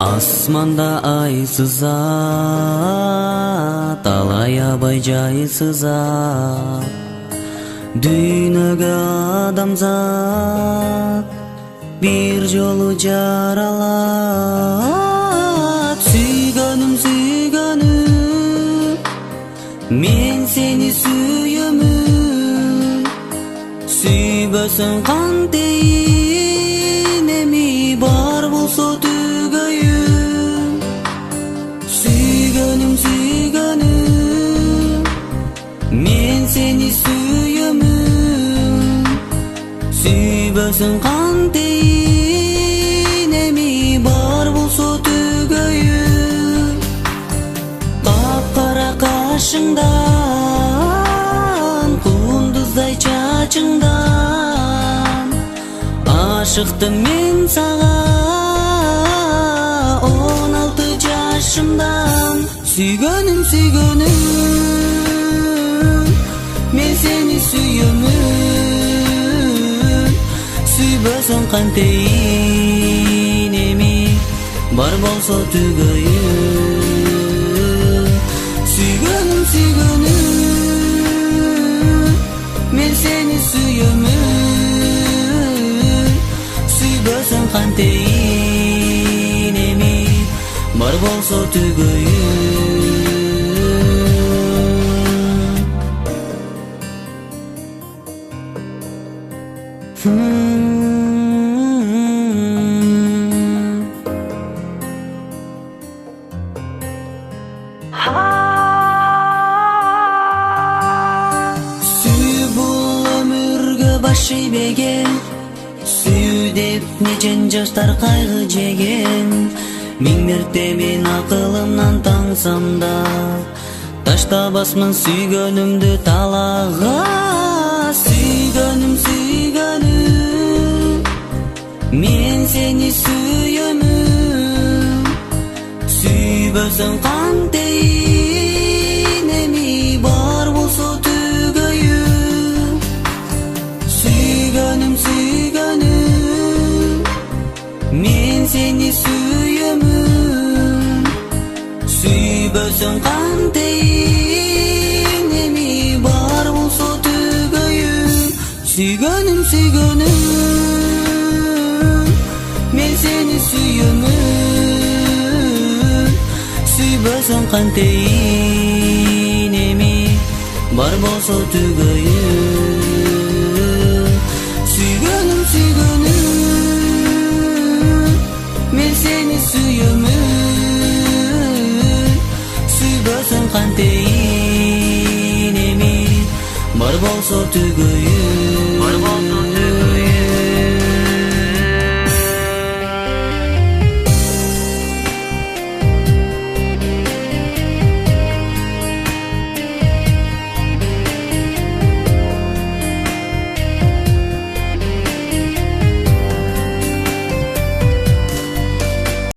Асманда ай сызат, алай абай жай сызат. Дүйнөгө адамзат бир жолу жаралат. Сүйгөнүм, сүйгөнүм, мен сени сүйөмүн. Сүйбөсөң кантейин, эми бар болсо түгөйүм. Сүйгөнүм, сүйгөнүм, мен сени сүйөмүн. Сүйбөсөң кантейин, эми бар болсо түгөйүм. Капкара кашыңдан, кундуздай чачыңдан ашыктым мен сага 16 жашымдан. Сүйгөнүм, сүйгөнүм, мен сени сүйөмүн. Сүйбөсөң кантейин, эми бар болсо түгөйүм. Сүйгөнүм, сүйгөнүм, мен сени сүйөмүн. Сүйбөсөң кантейин, эми бар болсо түгөйүм. Сүй бул өмүргө баш ийбеген, сүйүү деп нечен жаштар кайгы жеген. Миң мерте мен акылымнан таңсам да таштабасмын сүйгөнүмдү талага. Сүйгөнүм, сүйгөнүм, мен сени сүйөмүн. Сүйбөсөң кантейин, эми бар болсо түгөйүм. Сүйгөнүм, сүйгөнүм, мен сени сүйөмүн. Сүйбөсөң кантейин, эми бар болсо түгөйүм. Сүйгөнүм, сүйгөнүм, мен сени сүйөмүн. Сүйбөсөң кантейин, эми бар болсо түгөйүм. Сүйгөнүм, сүйгөнүм, мен сени сүйөмүн. Сүйбөсөң кантейин, эми бар болсо түгөйүм.